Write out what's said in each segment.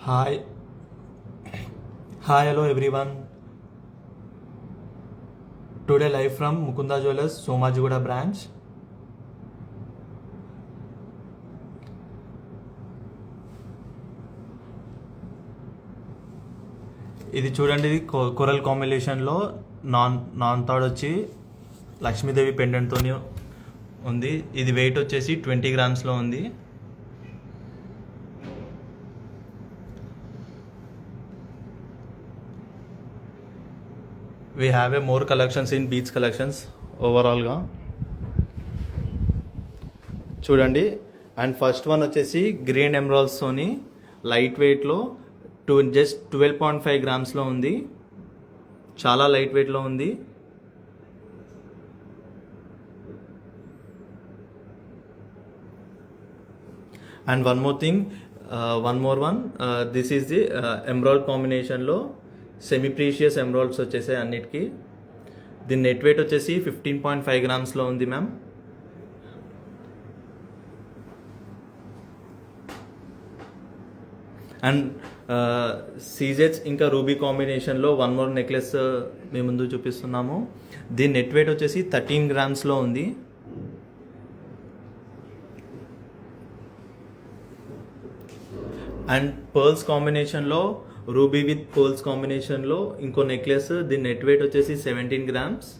Hi, hi, hello everyone. Today live from Mukunda Jewelers, Somajigoda branch. ఇది చూడండి, ఇది coral కాంబినేషన్లో నాన్ థర్డ్ వచ్చి లక్ష్మీదేవి పెండెంట్తో ఉంది. ఇది వెయిట్ వచ్చేసి 20 గ్రామ్స్లో ఉంది. We have a more collections in beads collections ఓవరాల్గా చూడండి. అండ్ ఫస్ట్ వన్ వచ్చేసి గ్రీన్ ఎమరాల్డ్స్తోని లైట్ వెయిట్లో జస్ట్ 12.5 గ్రామ్స్లో ఉంది. చాలా లైట్ వెయిట్లో ఉంది. And one more one this is the emerald కాంబినేషన్లో సెమీ ప్రీషియస్ ఎమరాల్డ్స్ వచ్చేసాయి అన్నిటికీ. దీని నెట్ వెయిట్ వచ్చేసి 15.5 గ్రామ్స్లో ఉంది మ్యామ్. అండ్ సీజెట్స్ ఇంకా రూబీ కాంబినేషన్లో వన్ మోర్ నెక్లెస్ మేము ముందు చూపిస్తున్నాము. దీని నెట్ వెయిట్ వచ్చేసి 13 గ్రామ్స్లో ఉంది. అండ్ పర్ల్స్ కాంబినేషన్లో రూబీ విత్ పర్ల్స్ కాంబినేషన్లో ఇంకో నెక్లెస్, దీని నెట్ వెయిట్ వచ్చేసి 17 గ్రామ్స్.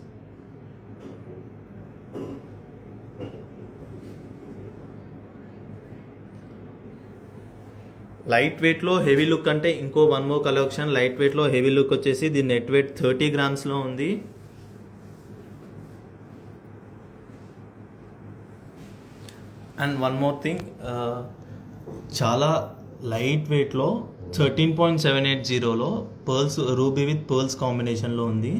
లైట్ వెయిట్లో హెవీ లుక్ అంటే ఇంకో వన్ మోర్ కలెక్షన్ లైట్ వెయిట్లో హెవీ లుక్ వచ్చేసి దీని నెట్ వెయిట్ 30 గ్రామ్స్లో ఉంది. అండ్ వన్ మోర్ థింగ్, చాలా లైట్ వెయిట్లో 13.780లో పర్ల్స్ రూబీ విత్ పర్ల్స్ కాంబినేషన్లో ఉంది.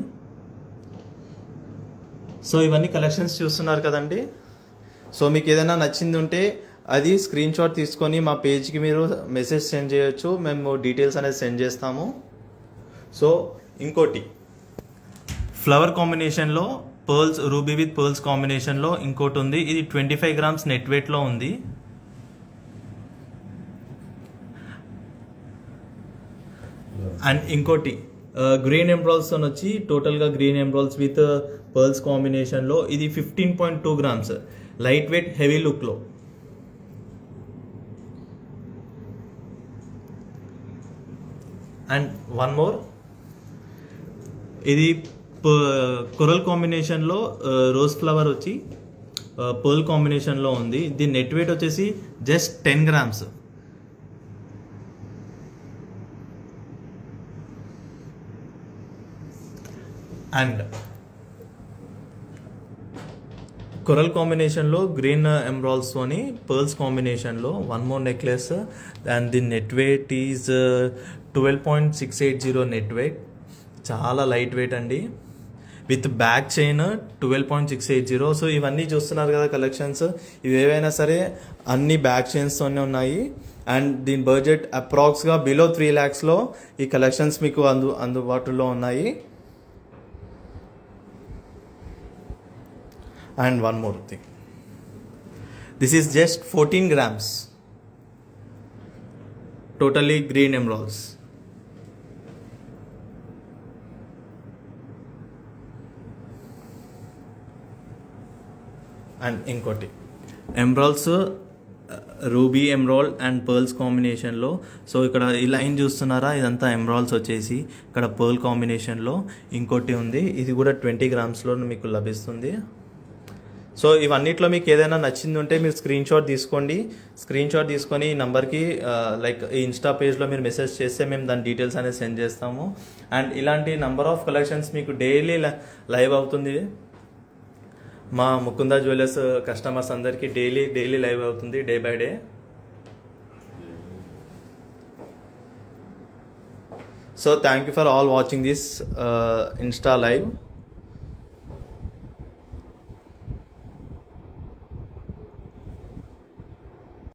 సో ఇవన్నీ కలెక్షన్స్ చూస్తున్నారు కదండి. సో మీకు ఏదైనా నచ్చింది ఉంటే అది స్క్రీన్ షాట్ తీసుకొని మా పేజ్కి మీరు మెసేజ్ సెండ్ చేయొచ్చు. మేము డీటెయిల్స్ అనేది సెండ్ చేస్తాము. సో ఇంకోటి ఫ్లవర్ కాంబినేషన్లో పర్ల్స్ రూబీ విత్ పర్ల్స్ కాంబినేషన్లో ఇంకోటి ఉంది. ఇది 25 గ్రామ్స్ నెట్ వెయిట్లో ఉంది. అండ్ ఇంకోటి గ్రీన్ ఎమరాల్డ్స్తో వచ్చి టోటల్గా గ్రీన్ ఎమరాల్డ్స్ విత్ పర్ల్స్ కాంబినేషన్లో ఇది 15.2 గ్రామ్స్ లైట్ వెయిట్ హెవీ లుక్లో. అండ్ వన్ మోర్, ఇది కొరల్ కాంబినేషన్లో రోజ్ ఫ్లవర్ వచ్చి పర్ల్ కాంబినేషన్లో ఉంది. దీని నెట్ వెయిట్ వచ్చేసి జస్ట్ 10 గ్రామ్స్. అండ్ కొరల్ కాంబినేషన్లో గ్రీన్ ఎమరాల్డ్స్తోని పర్ల్స్ కాంబినేషన్లో one more necklace. And the net weight is 12.680 net weight. చాలా లైట్ వెయిట్ అండి. With back chain 12.680. సో ఇవన్నీ చూస్తున్నారు కదా కలెక్షన్స్, ఇవి ఏవైనా సరే అన్ని బ్యాక్ చైన్స్తోనే ఉన్నాయి. అండ్ దీని బడ్జెట్ అప్రాక్స్గా బిలో 3 lakhsలో ఈ కలెక్షన్స్ మీకు అందుబాటులో ఉన్నాయి. And one more thing, this is just 14 grams, totally green emeralds. And inkoti emeralds ruby emerald and pearls కాంబినేషన్లో. సో ఇక్కడ ఈ లైన్ చూస్తున్నారా, ఇదంతా ఎమరాల్డ్స్ వచ్చేసి ఇక్కడ పర్ల్ కాంబినేషన్లో ఇంకోటి ఉంది. ఇది కూడా 20 గ్రామ్స్లో మీకు లభిస్తుంది. సో ఇవన్నిట్లో మీకు ఏదైనా నచ్చింది ఉంటే మీరు స్క్రీన్ షాట్ తీసుకోండి. స్క్రీన్ షాట్ తీసుకొని ఈ నెంబర్కి లైక్ ఈ ఇన్స్టా పేజ్లో మీరు మెసేజ్ చేస్తే మేము దాని డీటెయిల్స్ అనేది సెండ్ చేస్తాము. అండ్ ఇలాంటి నెంబర్ ఆఫ్ కలెక్షన్స్ మీకు డైలీ లైవ్ అవుతుంది. మా ముకుందా జ్యువెలర్స్ కస్టమర్స్ అందరికీ డైలీ లైవ్ అవుతుంది, day by day. So thank you for all watching this Insta live.